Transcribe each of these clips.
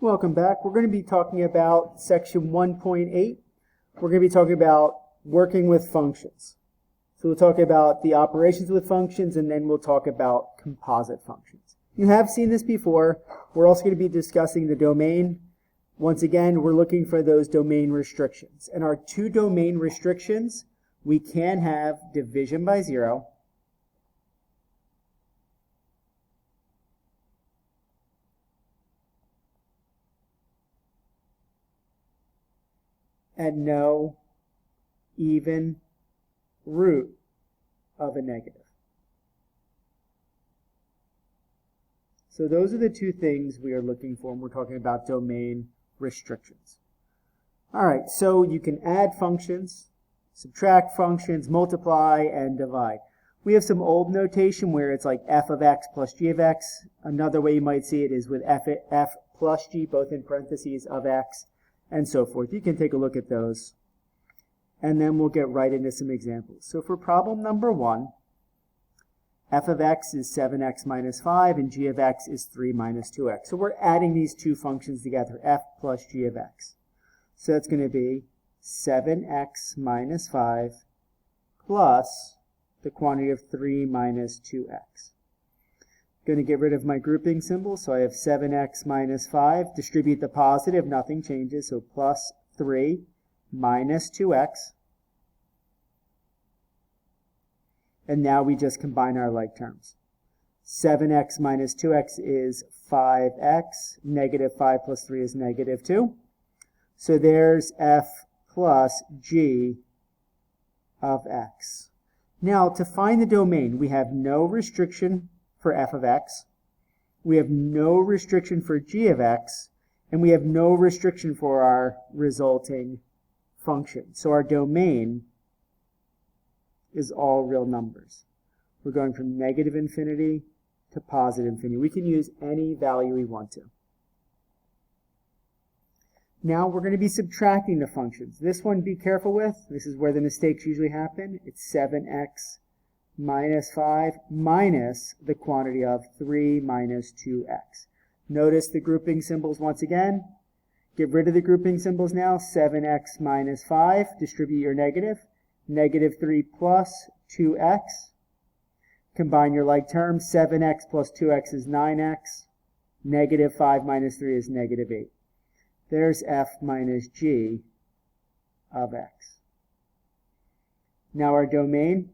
Welcome back. We're going to be talking about section 1.8. We're going to be talking about working with functions. So we'll talk about the operations with functions, and then we'll talk about composite functions. You have seen this before. We're also going to be discussing the domain. Once again, we're looking for those domain restrictions. And our two domain restrictions, we can have division by zero and no even root of a negative. So those are the two things we are looking for when we're talking about domain restrictions. All right, so you can add functions, subtract functions, multiply, and divide. We have some old notation where it's like f of x plus g of x. Another way you might see it is with f plus g, both in parentheses, of x, and so forth. You can take a look at those. And then we'll get right into some examples. So for problem number 1, f of x is 7x minus 5, and g of x is 3 minus 2x. So we're adding these two functions together, f plus g of x. So that's going to be 7x minus 5 plus the quantity of 3 minus 2x. Going to get rid of my grouping symbol, so I have 7x minus 5. Distribute the positive, nothing changes, so plus 3 minus 2x. And now we just combine our like terms. 7x minus 2x is 5x. Negative 5 plus 3 is negative 2. So there's f plus g of x. Now, to find the domain, we have no restriction for f of x. We have no restriction for g of x. And we have no restriction for our resulting function. So our domain is all real numbers. We're going from negative infinity to positive infinity. We can use any value we want to. Now we're going to be subtracting the functions. This one, be careful with. This is where the mistakes usually happen. It's 7x minus 5 minus the quantity of 3 minus 2x. Notice the grouping symbols once again. Get rid of the grouping symbols now. 7x minus 5. Distribute your negative. Negative 3 plus 2x. Combine your like terms. 7x plus 2x is 9x. Negative 5 minus 3 is negative 8. There's f minus g of x. Now our domain.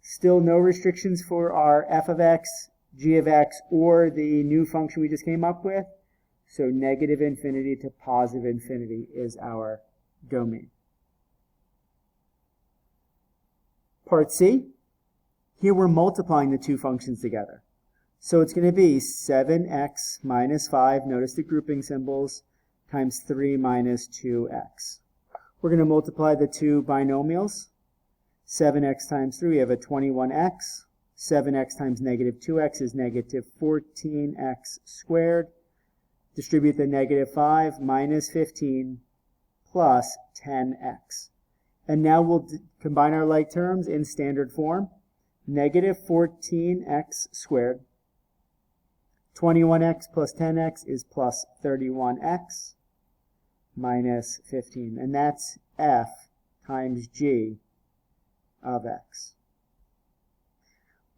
Still no restrictions for our f of x, g of x, or the new function we just came up with. So negative infinity to positive infinity is our domain. Part C, here we're multiplying the two functions together. So it's going to be 7x minus 5, notice the grouping symbols, times 3 minus 2x. We're going to multiply the two binomials. 7x times 3, we have a 21x. 7x times negative 2x is negative 14x squared. Distribute the negative 5 minus 15 plus 10x. And now we'll combine our like terms in standard form. Negative 14x squared. 21x plus 10x is plus 31x minus 15. And that's f times g of x.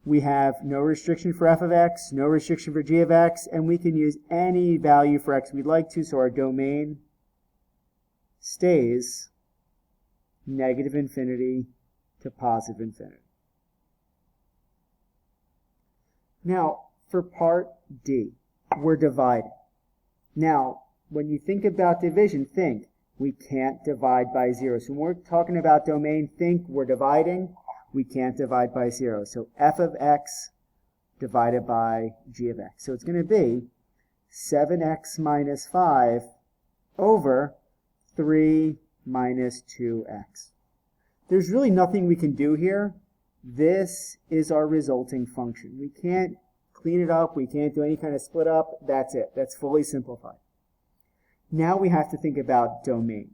We have no restriction for f of x, no restriction for g of x, and we can use any value for x we'd like to, so our domain stays negative infinity to positive infinity. Now, for part D, we're dividing. Now, when you think about division, think we can't divide by 0. So when we're talking about domain, think we're dividing. We can't divide by 0. So f of x divided by g of x. So it's going to be 7x minus 5 over 3 minus 2x. There's really nothing we can do here. This is our resulting function. We can't clean it up. We can't do any kind of split up. That's it. That's fully simplified. Now we have to think about domain.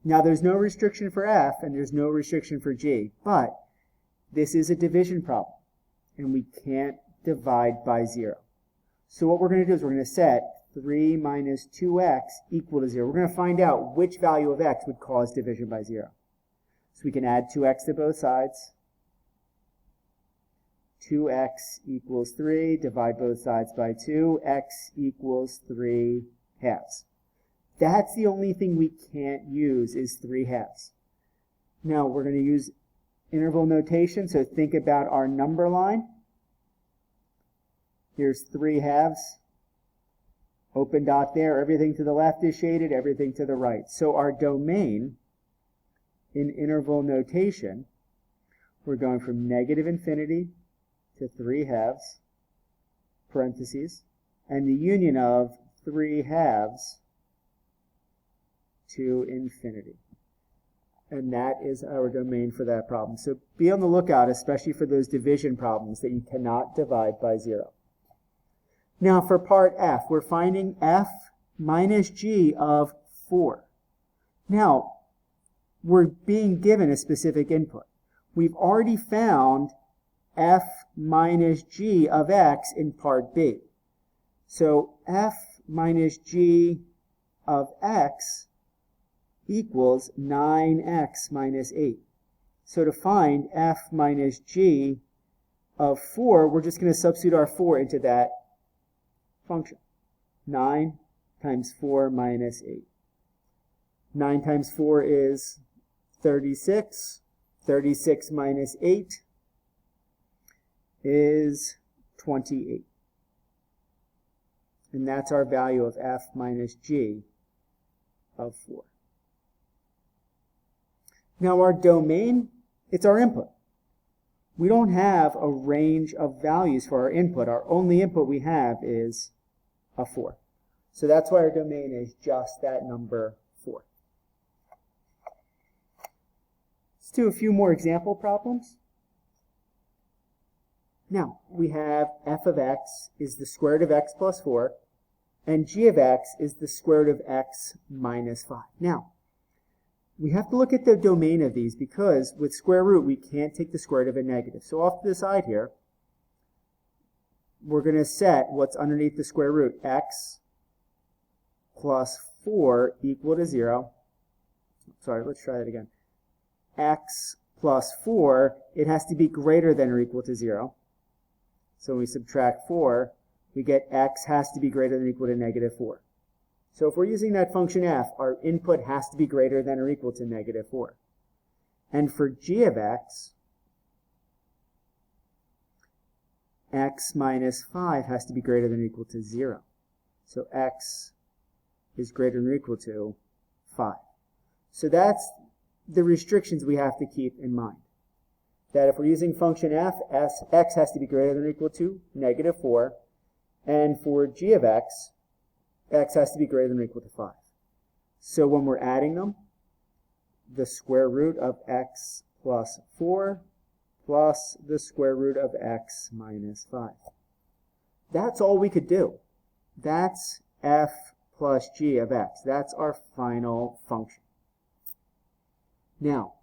Now there's no restriction for f and there's no restriction for g, but this is a division problem and we can't divide by 0. So what we're going to do is we're going to set 3 minus 2x equal to 0. We're going to find out which value of x would cause division by 0. So we can add 2x to both sides. 2x equals 3, divide both sides by 2, x equals 3 halves. That's the only thing we can't use is 3 halves. Now we're going to use interval notation, so think about our number line. Here's 3 halves. Open dot there, everything to the left is shaded, everything to the right. So our domain in interval notation, we're going from negative infinity to 3 halves, parentheses, and the union of 3 halves to infinity. And that is our domain for that problem. So be on the lookout, especially for those division problems that you cannot divide by 0. Now for part F, we're finding f minus g of 4. Now, we're being given a specific input. We've already found f minus g of x in part B. So f minus g of x equals 9x minus 8. So to find f minus g of 4, we're just going to substitute our 4 into that function. 9 times 4 minus 8. 9 times 4 is 36. 36 minus 8 is 28. And that's our value of f minus g of 4. Now our domain, it's our input. We don't have a range of values for our input. Our only input we have is a 4. So that's why our domain is just that number 4. Let's do a few more example problems. Now, we have f of x is the square root of x plus 4, and g of x is the square root of x minus 5. Now, we have to look at the domain of these because with square root, we can't take the square root of a negative. So off to the side here, we're going to set what's underneath the square root, x plus 4 equal to 0. Sorry, let's try that again. X plus 4, it has to be greater than or equal to 0. So when we subtract 4, we get x has to be greater than or equal to negative 4. So if we're using that function f, our input has to be greater than or equal to negative 4. And for g of x, x minus 5 has to be greater than or equal to 0. So x is greater than or equal to 5. So that's the restrictions we have to keep in mind. That if we're using function f, x has to be greater than or equal to negative 4. And for g of x, x has to be greater than or equal to 5. So when we're adding them, the square root of x plus 4 plus the square root of x minus 5. That's all we could do. That's f plus g of x. That's our final function. Now,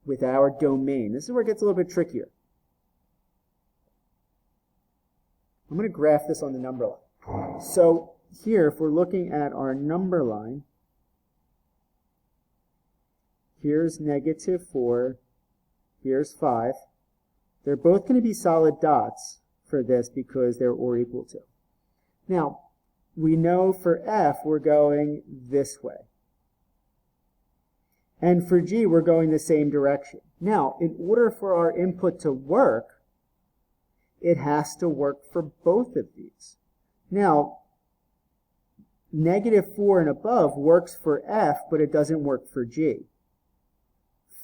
with our domain, this is where it gets a little bit trickier. I'm going to graph this on the number line. So here, if we're looking at our number line, here's negative 4, here's 5. They're both going to be solid dots for this because they're or equal to. Now, we know for f, we're going this way. And for g, we're going the same direction. Now, in order for our input to work, it has to work for both of these. Now, negative 4 and above works for f, but it doesn't work for g.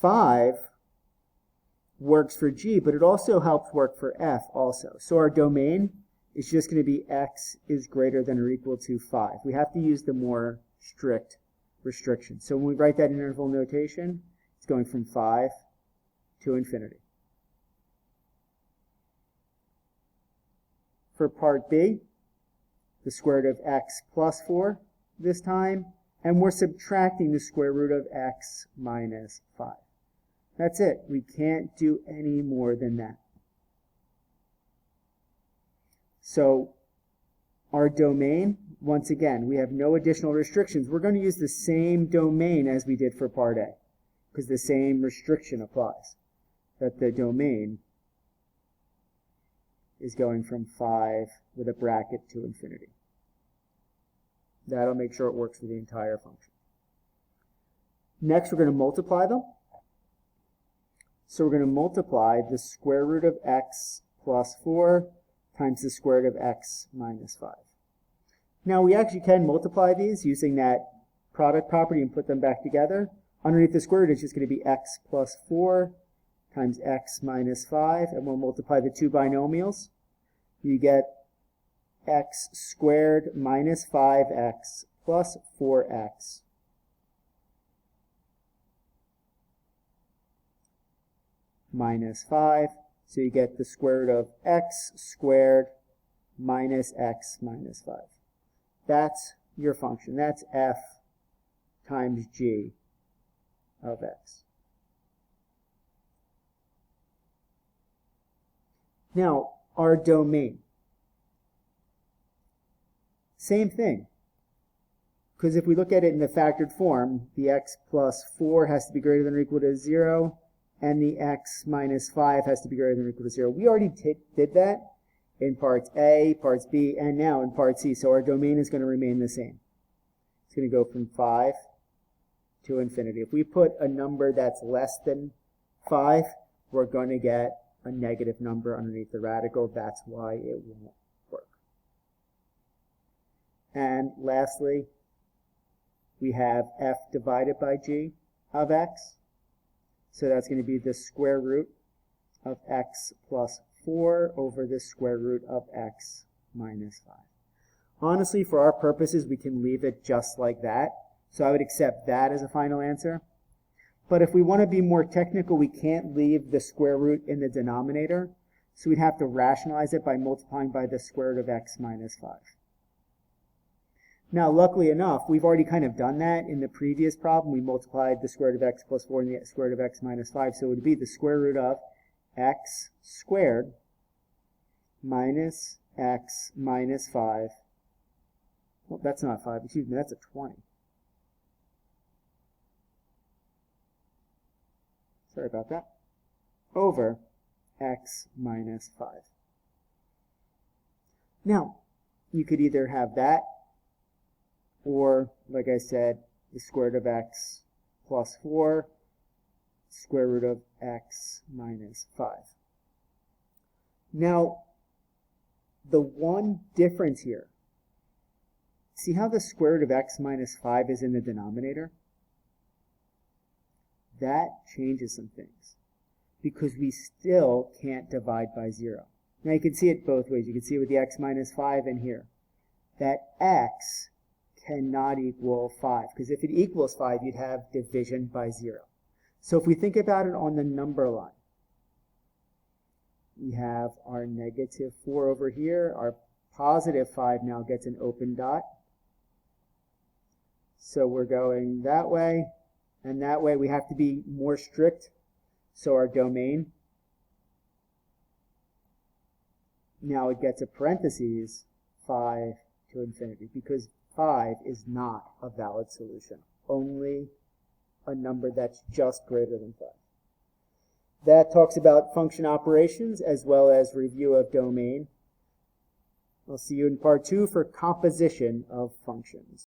5 works for g, but it also helps work for f also. So our domain is just going to be x is greater than or equal to 5. We have to use the more strict restriction. So when we write that in interval notation, it's going from 5 to infinity. For part B, the square root of x plus 4 this time, and we're subtracting the square root of x minus 5. That's it. We can't do any more than that. So our domain, once again, we have no additional restrictions. We're going to use the same domain as we did for part A, because the same restriction applies, that the domain is going from 5 with a bracket to infinity. That'll make sure it works for the entire function. Next, we're going to multiply them. So we're going to multiply the square root of x plus 4 times the square root of x minus 5. Now, we actually can multiply these using that product property and put them back together. Underneath the square root, it's just going to be x plus 4 times x minus 5, and we'll multiply the two binomials. You get x squared minus 5x plus 4x minus 5. So you get the square root of x squared minus x minus 5. That's your function. That's f times g of x. Now, our domain. Same thing. Because if we look at it in the factored form, the x plus 4 has to be greater than or equal to 0, and the x minus 5 has to be greater than or equal to 0. We already did that in parts A, parts B, and now in part C. So our domain is going to remain the same. It's going to go from 5 to infinity. If we put a number that's less than 5, we're going to get a negative number underneath the radical. That's why it won't work. And lastly, we have f divided by g of x. So that's going to be the square root of x plus 4 over the square root of x minus 5. Honestly, for our purposes, we can leave it just like that. So I would accept that as a final answer. But if we want to be more technical, we can't leave the square root in the denominator. So we'd have to rationalize it by multiplying by the square root of x minus 5. Now, luckily enough, we've already kind of done that in the previous problem. We multiplied the square root of x plus 4 and the square root of x minus 5. So it would be the square root of x squared minus x minus 5. Well, that's not 5. Excuse me, that's a 20. Sorry about that. Over x minus 5. Now, you could either have that, or, like I said, the square root of x plus 4, square root of x minus 5. Now, the one difference here, see how the square root of x minus 5 is in the denominator? That changes some things, because we still can't divide by 0. Now, you can see it both ways. You can see it with the x minus 5 and here. That x cannot equal 5, because if it equals 5, you'd have division by 0. So if we think about it on the number line, we have our negative 4 over here. Our positive 5 now gets an open dot. So we're going that way, and that way we have to be more strict. So our domain, now it gets a parentheses 5 to infinity, because 5 is not a valid solution, only a number that's just greater than 5. That talks about function operations as well as review of domain. I'll see you in part 2 for composition of functions.